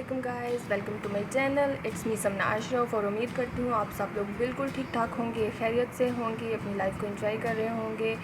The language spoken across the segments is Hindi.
वालेकुम guys, welcome to my channel. It's me Samna Ashraf और उम्मीद करती हूँ आप सब लोग बिल्कुल ठीक ठाक होंगे, खैरियत से होंगे, अपनी लाइफ को एंजॉय कर रहे होंगे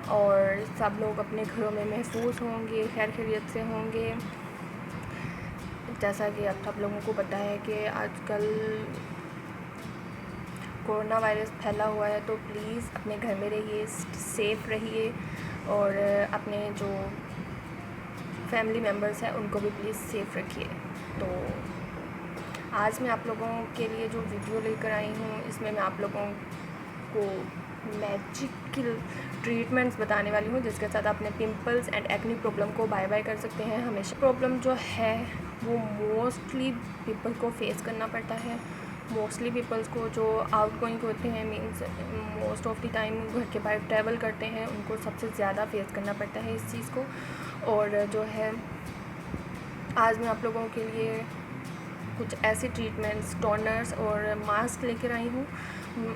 और सब लोग अपने घरों में महफूज होंगे, खैर खैरियत से होंगे। जैसा कि आप सब लोगों को पता है कि आजकल कोरोना वायरस फैला हुआ है, तो प्लीज़ अपने घर में रहिए, सेफ़ रहिए और अपने जो फैमिली मेम्बर्स हैं उनको भी प्लीज़ सेफ़ रखिए। तो आज मैं आप लोगों के लिए जो वीडियो लेकर आई हूँ, इसमें मैं आप लोगों को मैजिकल ट्रीटमेंट्स बताने वाली हूँ जिसके साथ अपने पिंपल्स एंड एक्नी प्रॉब्लम को बाय बाय कर सकते हैं। हमेशा प्रॉब्लम जो है वो मोस्टली पीपल को फेस करना पड़ता है। मोस्टली पीपल्स को जो आउट गोइंग होते हैं, means most of the time घर के बाहर ट्रैवल करते हैं, उनको सबसे ज़्यादा फेस करना पड़ता है इस चीज़ को। और जो है आज मैं आप लोगों के लिए कुछ ऐसे ट्रीटमेंट्स, टोनर्स और मास्क लेकर आई हूँ,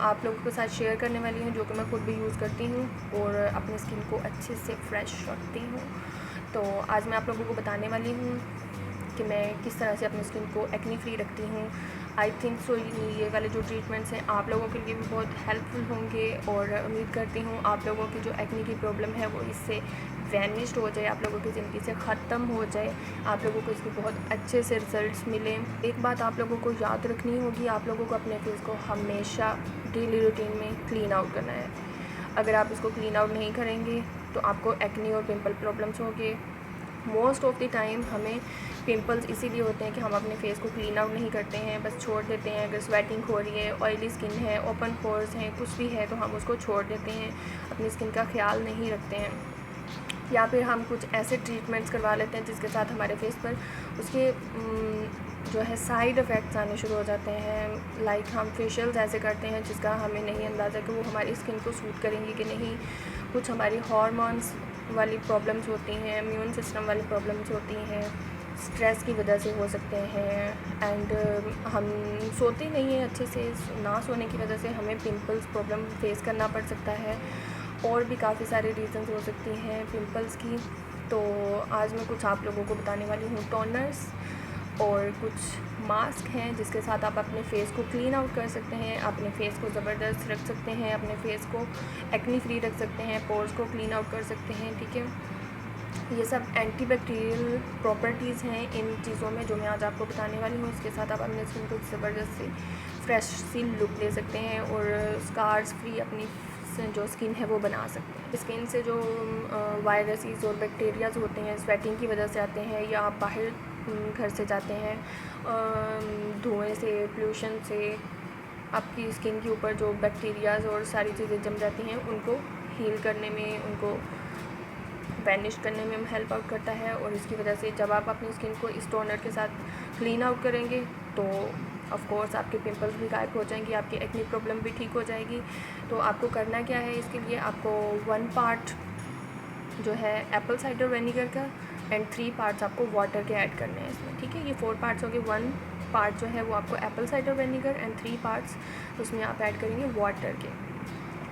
आप लोगों के साथ शेयर करने वाली हूँ, जो कि मैं खुद भी यूज़ करती हूँ और अपनी स्किन को अच्छे से फ्रेश रखती हूँ। तो आज मैं आप लोगों को बताने वाली हूँ कि मैं किस तरह से अपनी स्किन को एक्नी फ्री रखती हूँ। आई थिंक सो ये वाले जो ट्रीटमेंट्स हैं आप लोगों के लिए भी बहुत हेल्पफुल होंगे और उम्मीद करती हूँ आप लोगों की जो एक्नी की प्रॉब्लम है वो इससे वैनिश्ड हो जाए, आप लोगों की ज़िंदगी से ख़त्म हो जाए, आप लोगों को इसके बहुत अच्छे से रिजल्ट्स मिलें। एक बात आप लोगों को याद रखनी होगी, आप लोगों को अपने फेस को हमेशा डेली रूटीन में क्लीन आउट करना है। अगर आप इसको क्लीन आउट नहीं करेंगे तो आपको एक्नी और पिंपल प्रॉब्लम्स होंगे। मोस्ट ऑफ द टाइम हमें पिंपल्स इसीलिए होते हैं कि हम अपने फेस को क्लीन आउट नहीं करते हैं, बस छोड़ देते हैं। अगर स्वेटिंग हो रही है, ऑयली स्किन है, ओपन पोर्स हैं, कुछ भी है तो हम उसको छोड़ देते हैं, अपनी स्किन का ख्याल नहीं रखते हैं। या फिर हम कुछ ऐसे ट्रीटमेंट्स करवा लेते हैं जिसके साथ हमारे फेस पर उसके जो है साइड इफ़ेक्ट्स आने शुरू हो जाते हैं। लाइक हम फेशियल्स ऐसे करते हैं जिसका हमें नहीं अंदाज़ा कि वो हमारी स्किन को सूट करेंगे कि नहीं। कुछ हमारी हार्मोन्स वाली प्रॉब्लम्स होती हैं, इम्यून सिस्टम वाली प्रॉब्लम्स होती हैं, स्ट्रेस की वजह से हो सकते हैं। एंड हम सोते नहीं हैं अच्छे से, ना सोने की वजह से हमें पिंपल्स प्रॉब्लम फेस करना पड़ सकता है। और भी काफ़ी सारे रीज़न्स हो सकती हैं पिंपल्स की। तो आज मैं कुछ आप लोगों को बताने वाली हूँ टोनर्स और कुछ मास्क हैं जिसके साथ आप अपने फ़ेस को क्लीन आउट कर सकते हैं, अपने फ़ेस को ज़बरदस्त रख सकते हैं, अपने फ़ेस को एक्नी फ्री रख सकते हैं, पोर्स को क्लीन आउट कर सकते हैं। ठीक है, ये सब एंटी बैक्टीरियल प्रॉपर्टीज़ हैं इन चीज़ों में जो मैं आज आपको बताने वाली हूँ। इसके साथ आप अपने स्किन को ज़बरदस्त सी फ्रेश सी लुक दे सकते हैं और स्कार्स फ्री अपनी जो स्किन है वो बना सकते हैं। स्किन से जो वायरसेस और बैक्टीरियाज होते हैं स्वेटिंग की वजह से आते हैं, या आप बाहर घर से जाते हैं, धुएं से, पोल्यूशन से आपकी स्किन के ऊपर जो बैक्टीरियाज और सारी चीज़ें जम जाती हैं उनको हील करने में, उनको वैनिश करने में हेल्प आउट करता है। और इसकी वजह से जब आप अपनी स्किन को इस टोनर के साथ क्लीन आउट करेंगे तो ऑफ कोर्स आपके पिंपल्स भी गायब हो जाएंगे, आपकी एक्नी प्रॉब्लम भी ठीक हो जाएगी। तो आपको करना क्या है, इसके लिए आपको 1 पार्ट जो है एप्पल साइडर विनेगर का एंड 3 पार्ट्स आपको वाटर के ऐड करने हैं इसमें। ठीक है, ये 4 पार्ट्स हो गए। 1 पार्ट जो है वो आपको Apple cider vinegar and 3 parts उसमें आप ऐड करेंगे वाटर के।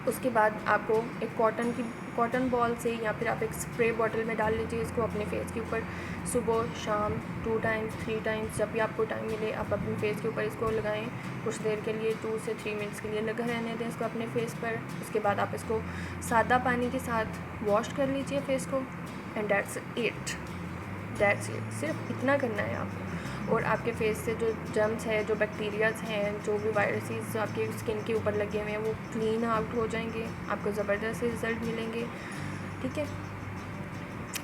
उसके बाद आपको एक कॉटन बॉल से या फिर आप एक स्प्रे बॉटल में डाल लीजिए इसको अपने फेस के ऊपर। सुबह शाम 2 टाइम्स 3 टाइम्स जब भी आपको टाइम मिले आप अपने फेस के ऊपर इसको लगाएं। कुछ देर के लिए 2 से 3 मिनट्स के लिए लगा रहने दें इसको अपने फेस पर। उसके बाद आप इसको सादा पानी के साथ वॉश कर लीजिए फेस को एंड दैट्स इट। सिर्फ इतना करना है आपको और आपके फेस से जो जर्म्स है, जो बैक्टीरियाज हैं, जो भी वायरसेस आपके स्किन के ऊपर लगे हुए हैं वो क्लीन आउट हो जाएंगे, आपको ज़बरदस्त रिज़ल्ट मिलेंगे। ठीक है,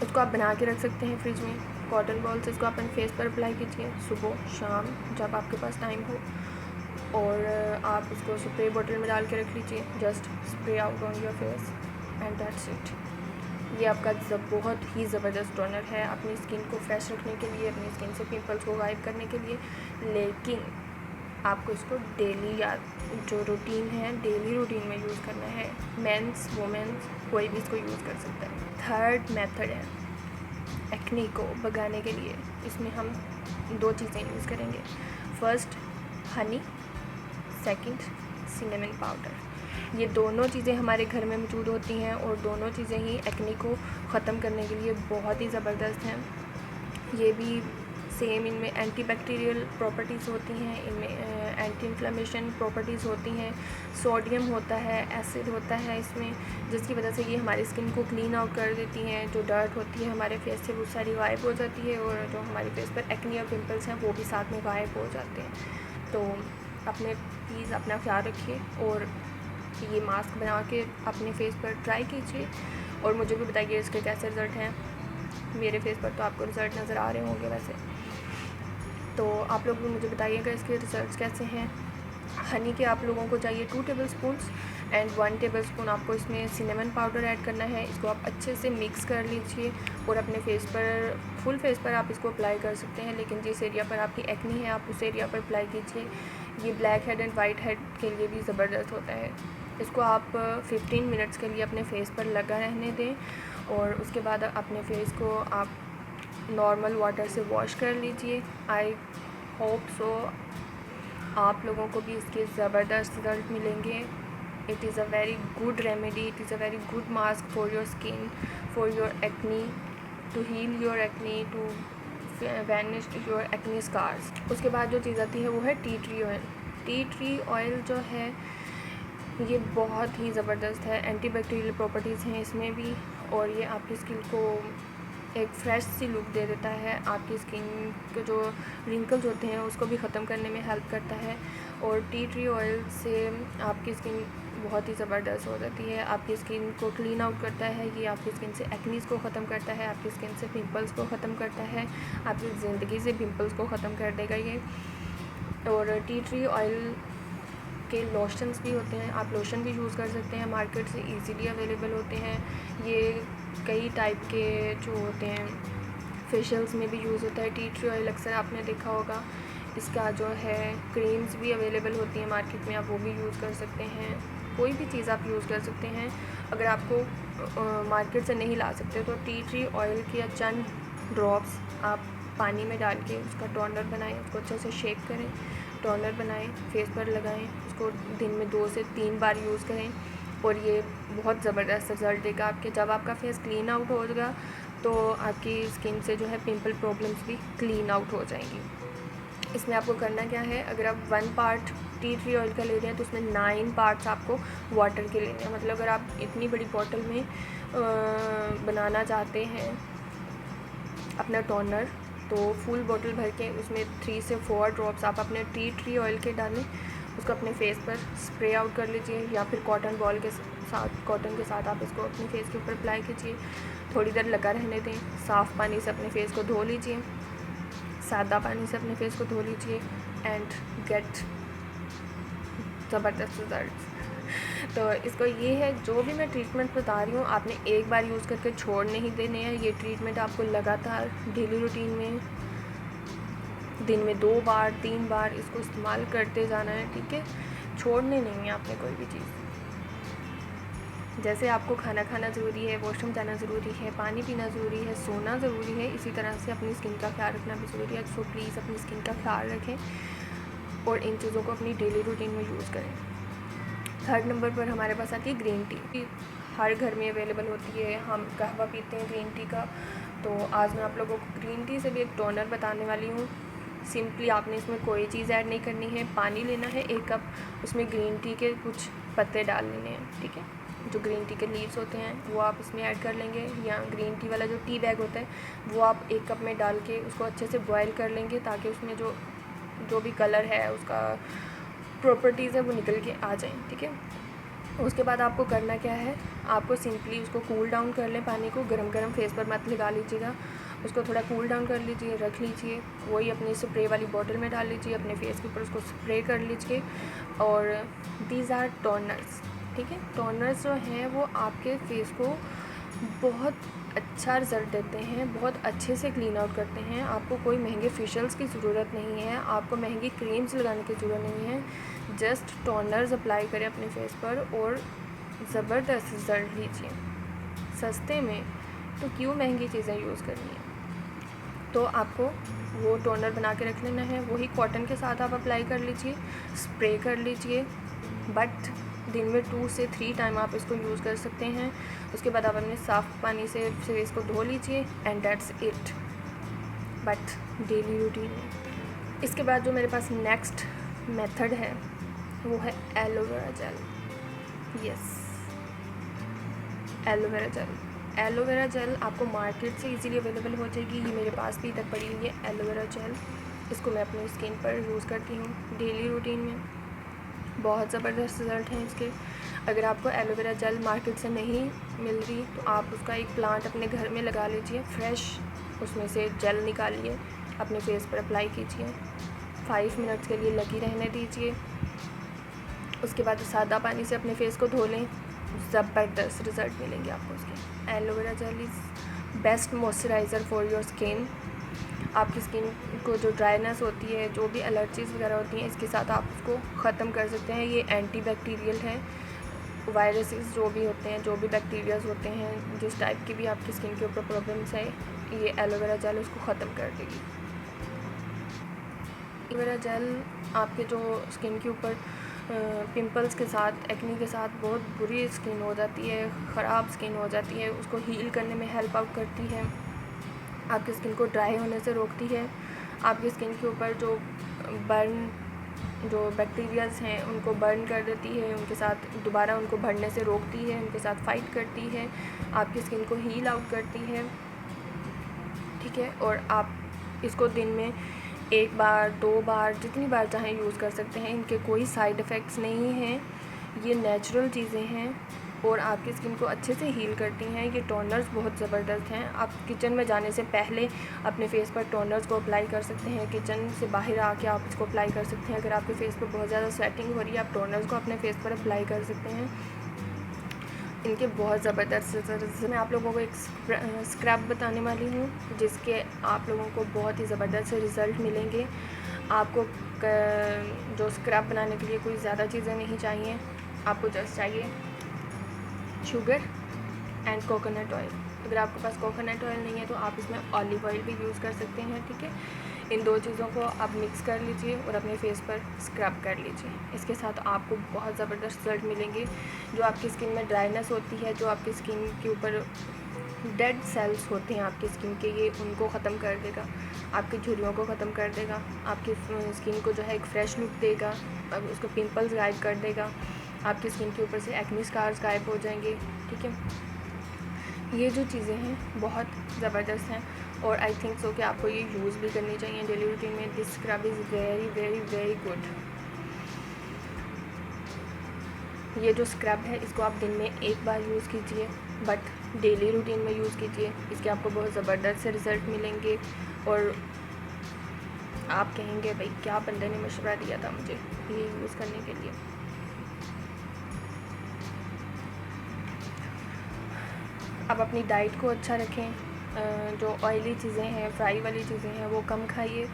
उसको आप बना के रख सकते हैं फ्रिज में। कॉटन बॉल से इसको अपन फेस पर अप्लाई कीजिए सुबह शाम जब आपके पास टाइम हो, और आप इसको स्प्रे बॉटल में डाल के रख लीजिए। Just spray out on your face and that's it. ये आपका बहुत ही ज़बरदस्त टोनर है अपनी स्किन को फ्रेश रखने के लिए, अपनी स्किन से पिंपल्स को गायब करने के लिए। लेकिन आपको इसको डेली या जो रूटीन है डेली रूटीन में यूज़ करना है। मेंस वुमेन्स कोई भी इसको यूज़ कर सकता है। थर्ड मेथड है एक्नी को भगाने के लिए। इसमें हम 2 चीज़ें यूज़ करेंगे। First Honey, second cinnamon powder. ये दोनों चीज़ें हमारे घर में मौजूद होती हैं और दोनों चीज़ें ही एक्नी को ख़त्म करने के लिए बहुत ही ज़बरदस्त हैं। ये भी सेम इनमें एंटी बैक्टीरियल प्रॉपर्टीज़ होती हैं, इनमें एंटी इन्फ्लेमेशन प्रॉपर्टीज़ होती हैं, सोडियम होता है, एसिड होता है इसमें, जिसकी वजह से ये हमारी स्किन को क्लीन आउट कर देती हैं। जो डर्ट होती है हमारे फेस से वो सारी गायब हो जाती है, और जो हमारे फेस पर एक्ने और पिंपल्स हैं वो भी साथ में गायब हो जाते हैं। तो अपने प्लीज़ अपना ख्याल रखिए और ये मास्क बना के अपने फेस पर ट्राई कीजिए, और मुझे भी बताइए इसके कैसे रिज़ल्ट हैं। मेरे फेस पर तो आपको रिज़ल्ट नज़र आ रहे होंगे वैसे, तो आप लोग भी मुझे बताइएगा इसके रिज़ल्ट कैसे हैं। हनी के आप लोगों को चाहिए 2 टेबलस्पून्स एंड 1 टेबलस्पून आपको इसमें सिनेमन पाउडर ऐड करना है। इसको आप अच्छे से मिक्स कर लीजिए और अपने फेस पर, फुल फेस पर आप इसको अप्लाई कर सकते हैं, लेकिन जिस एरिया पर आपकी एक्नी है आप उस एरिया पर अप्लाई कीजिए। ये black head and white head के लिए भी ज़बरदस्त होता है। इसको आप 15 मिनट्स के लिए अपने फेस पर लगा रहने दें, और उसके बाद अपने फेस को आप नॉर्मल वाटर से वॉश कर लीजिए। आई होप सो आप लोगों को भी इसके ज़बरदस्त रिज़ल्ट मिलेंगे। It is a very good remedy, it is a very good mask for your skin, for your acne, to heal your acne, to vanish your acne scars. उसके बाद जो चीज़ आती है वो है tea tree oil. Tea tree oil जो है ये बहुत ही ज़बरदस्त है, एंटी बैक्टीरियल प्रॉपर्टीज़ हैं इसमें भी, और ये आपकी स्किन को एक फ्रेश सी लुक दे देता है। आपकी स्किन के जो रिंकल्स होते हैं उसको भी ख़त्म करने में हेल्प करता है, और टी ट्री ऑयल से आपकी स्किन बहुत ही ज़बरदस्त हो जाती है। आपकी स्किन को क्लीन आउट करता है, ये आपकी स्किन से एक्नीज़ को ख़त्म करता है, आपकी स्किन से पिंपल्स को ख़त्म करता है, आपकी ज़िंदगी से पिंपल्स को ख़त्म कर देगा ये। और टी ट्री ऑयल के लोशंस भी होते हैं, आप लोशन भी यूज़ कर सकते हैं, मार्केट से इजीली अवेलेबल होते हैं। ये कई टाइप के जो होते हैं फेशियल्स में भी यूज़ होता है टी ट्री ऑयल, अक्सर आपने देखा होगा। इसका जो है क्रीम्स भी अवेलेबल होती हैं मार्केट में, आप वो भी यूज़ कर सकते हैं। कोई भी चीज़ आप यूज़ कर सकते हैं। अगर आपको मार्केट से नहीं ला सकते तो टी ट्री ऑयल के चंद ड्रॉप्स आप पानी में डाल के उसका टोनर बनाएं, उसको अच्छे से शेक करें, टोनर बनाएं, फेस पर लगाएं, उसको दिन में 2 से 3 बार यूज़ करें, और ये बहुत ज़बरदस्त रिज़ल्ट देगा आपके। जब आपका फेस क्लीन आउट होगा तो आपकी स्किन से जो है पिंपल प्रॉब्लम्स भी क्लीन आउट हो जाएंगी। इसमें आपको करना क्या है, अगर आप 1 पार्ट टी ट्री ऑयल का ले रहे हैं तो उसमें 9 पार्ट्स आपको वाटर के लेने हैं। मतलब अगर आप इतनी बड़ी बॉटल में बनाना चाहते हैं अपना टोनर, तो फुल बॉटल भर के उसमें 3 से 4 ड्रॉप्स आप अपने टी ट्री ऑयल के डालें, उसको अपने फेस पर स्प्रे आउट कर लीजिए, या फिर कॉटन बॉल के साथ, कॉटन के साथ आप इसको अपने फेस के ऊपर अप्लाई कीजिए। थोड़ी देर लगा रहने दें, साफ़ पानी से अपने फेस को धो लीजिए, सादा पानी से अपने फेस को धो लीजिए, एंड गेट ज़बरदस्त रिजल्ट। तो इसको ये है, जो भी मैं ट्रीटमेंट बता रही हूँ आपने एक बार यूज़ करके छोड़ नहीं देने हैं। ये ट्रीटमेंट आपको लगातार डेली रूटीन में दिन में 2 बार 3 बार इसको इस्तेमाल करते जाना है, ठीक है। छोड़ने नहीं है आपने कोई भी चीज़। जैसे आपको खाना खाना ज़रूरी है, वॉशरूम जाना ज़रूरी है, पानी पीना ज़रूरी है, सोना ज़रूरी है, इसी तरह से अपनी स्किन का ख्याल रखना भी ज़रूरी है। सो प्लीज़ अपनी स्किन का ख्याल रखें और इन चीज़ों को अपनी डेली रूटीन में यूज़ करें। 3rd नंबर पर हमारे पास आती है ग्रीन टी। हर घर में अवेलेबल होती है, हम कहवा पीते हैं ग्रीन टी का। तो आज मैं आप लोगों को ग्रीन टी से भी एक टोनर बताने वाली हूँ। सिंपली आपने इसमें कोई चीज़ ऐड नहीं करनी है, पानी लेना है 1 कप, उसमें ग्रीन टी के कुछ पत्ते डाल लेने हैं, ठीक है। जो ग्रीन टी के लीव्स होते हैं वो आप इसमें ऐड कर लेंगे, या ग्रीन टी वाला जो टी बैग होता है वो आप 1 कप में डाल के उसको अच्छे से बॉयल कर लेंगे, ताकि उसमें जो भी कलर है उसका प्रॉपर्टीज़ है वो निकल के आ जाएं, ठीक है। उसके बाद आपको करना क्या है, आपको सिंपली उसको कूल डाउन कर लें, पानी को गरम फेस पर मत लगा लीजिएगा, उसको थोड़ा कूल डाउन कर लीजिए, रख लीजिए, वही अपनी स्प्रे वाली बॉटल में डाल लीजिए, अपने फेस के ऊपर उसको स्प्रे कर लीजिए। और दीज आर टोनर्स, ठीक है। टोनर्स जो हैं वो आपके फेस को बहुत अच्छा रिज़ल्ट देते हैं, बहुत अच्छे से क्लीन आउट करते हैं। आपको कोई महंगे फेशियल्स की ज़रूरत नहीं है, आपको महंगी क्रीम्स लगाने की ज़रूरत नहीं है। जस्ट टोनर्स अप्लाई करें अपने फेस पर और ज़बरदस्त रिज़ल्ट लीजिए सस्ते में। तो क्यों महंगी चीज़ें यूज़ करनी है। तो आपको वो टोनर बना के रख लेना है, वही कॉटन के साथ आप अप्लाई कर लीजिए, स्प्रे कर लीजिए, बट दिन में 2 से 3 टाइम आप इसको यूज़ कर सकते हैं। उसके बाद आप अपने साफ़ पानी से फेस को धो लीजिए, and that's it. But daily routine में। इसके बाद जो मेरे पास नेक्स्ट मेथड है वो है aloe vera gel. Yes, aloe vera gel. Aloe vera gel आपको मार्केट से इजीली अवेलेबल हो जाएगी। ये मेरे पास भी इधर पड़ी हुई है एलोवेरा जेल। इसको मैं अपनी स्किन पर यूज़ करती हूँ डेली रूटीन में। बहुत ज़बरदस्त रिज़ल्ट हैं इसके। अगर आपको एलोवेरा जेल मार्केट से नहीं मिल रही तो आप उसका एक प्लांट अपने घर में लगा लीजिए फ्रेश, उसमें से जेल निकालिए, अपने फेस पर अप्लाई कीजिए, 5 मिनट्स के लिए लगी रहने दीजिए। उसके बाद सादा पानी से अपने फेस को धो लें, ज़बरदस्त रिज़ल्ट मिलेंगे आपको उसके। Aloe vera gel is best moisturiser for your skin. आपकी स्किन को जो ड्राइनेस होती है, जो भी एलर्जीज़ वगैरह होती हैं, इसके साथ आप उसको ख़त्म कर सकते हैं। ये एंटी बैक्टीरियल है। वायरसेस जो भी होते हैं, जो भी बैक्टीरियाज होते हैं, जिस टाइप की भी आपकी स्किन के ऊपर प्रॉब्लम्स है, ये एलोवेरा जेल उसको ख़त्म कर देगी। एलोवेरा जेल आपके जो स्किन के ऊपर पिंपल्स के साथ, एक्नी के साथ बहुत बुरी स्किन हो जाती है, ख़राब स्किन हो जाती है, उसको हील करने में हेल्प आउट करती है। आपकी स्किन को ड्राई होने से रोकती है। आपकी स्किन के ऊपर जो बैक्टीरियाज़ हैं उनको बर्न कर देती है, उनके साथ दोबारा उनको बढ़ने से रोकती है, उनके साथ फ़ाइट करती है, आपकी स्किन को हील आउट करती है। ठीक है, और आप इसको दिन में 1 बार 2 बार जितनी बार चाहें यूज़ कर सकते हैं। इनके कोई साइड इफ़ेक्ट्स नहीं हैं, ये नेचुरल चीज़ें हैं और आपकी स्किन को अच्छे से हील करती हैं। ये टोनर्स बहुत ज़बरदस्त हैं। आप किचन में जाने से पहले अपने फेस पर टोनर्स को अप्लाई कर सकते हैं। किचन से बाहर आके आप इसको अप्लाई कर सकते हैं। अगर आपके फेस पर बहुत ज़्यादा स्वेटिंग हो रही है, आप टोनर्स को अपने फेस पर अप्लाई कर सकते हैं। इनके बहुत ज़बरदस्त मैं आप लोगों को एक स्क्रब बताने वाली हूँ, जिसके आप लोगों को बहुत ही ज़बरदस्त रिज़ल्ट मिलेंगे। आपको जो स्क्रब बनाने के लिए कोई ज़्यादा चीज़ें नहीं चाहिए। आपको जस्ट चाहिए शुगर एंड कोकोनट ऑयल। अगर आपके पास कोकोनट ऑयल नहीं है तो आप इसमें ऑलिव ऑयल भी यूज़ कर सकते हैं। ठीक है, इन 2 चीज़ों को आप मिक्स कर लीजिए और अपने फेस पर स्क्रब कर लीजिए। इसके साथ आपको बहुत ज़बरदस्त रिजल्ट मिलेंगे। जो आपकी स्किन में ड्राइनेस होती है, जो आपकी स्किन के ऊपर डेड सेल्स होते हैं आपकी स्किन के, ये उनको ख़त्म कर देगा, आपकी झुर्रियों को ख़त्म कर देगा, आपकी स्किन को जो है एक फ़्रेश लुक देगा, उसको पिंपल्स गायब कर देगा, आपकी स्किन के ऊपर से एक्नी स्कार्स गायब हो जाएंगे। ठीक है, ये जो चीज़ें हैं बहुत ज़बरदस्त हैं और आई थिंक सो कि आपको ये यूज़ भी करनी चाहिए डेली रूटीन में। This scrub is very very very good. ये जो स्क्रब है इसको आप दिन में 1 बार यूज़ कीजिए, बट डेली रूटीन में यूज़ कीजिए। इसके आपको बहुत ज़बरदस्त से रिज़ल्ट मिलेंगे और आप कहेंगे भाई क्या बंदे ने मशवरा दिया था मुझे ये यूज़ करने के लिए। आप अपनी डाइट को अच्छा रखें। जो ऑयली चीज़ें हैं, फ्राई वाली चीज़ें हैं, वो कम खाइए।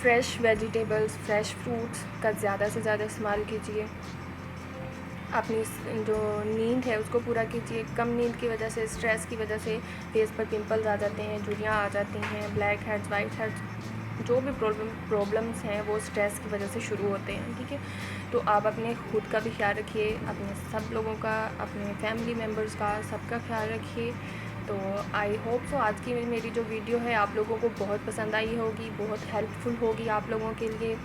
फ्रेश वेजिटेबल्स, फ्रेश फ्रूट्स का ज़्यादा से ज़्यादा इस्तेमाल कीजिए। अपनी जो नींद है उसको पूरा कीजिए। कम नींद की वजह से, स्ट्रेस की वजह से फेस पर पिंपल्स आ जाते हैं, झुर्रियाँ आ जाती हैं, ब्लैक हेड्स, वाइट हेड्स, जो भी प्रॉब्लम्स हैं वो स्ट्रेस की वजह से शुरू होते हैं। ठीक है, तो आप अपने खुद का भी ख्याल रखिए, अपने सब लोगों का, अपने फैमिली मेम्बर्स का, सबका ख्याल रखिए। तो आई होप सो आज की मेरी जो वीडियो है आप लोगों को बहुत पसंद आई होगी, बहुत हेल्पफुल होगी आप लोगों के लिए।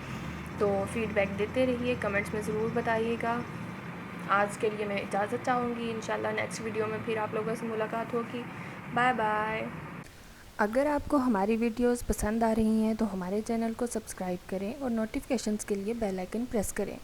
तो फीडबैक देते रहिए, कमेंट्स में ज़रूर बताइएगा। आज के लिए मैं इजाज़त चाहूँगी। इंशाल्लाह नेक्स्ट वीडियो में फिर आप लोगों से मुलाकात होगी। Bye bye. अगर आपको हमारी वीडियोस पसंद आ रही हैं तो हमारे चैनल को सब्सक्राइब करें और नोटिफिकेशंस के लिए बेल आइकन प्रेस करें।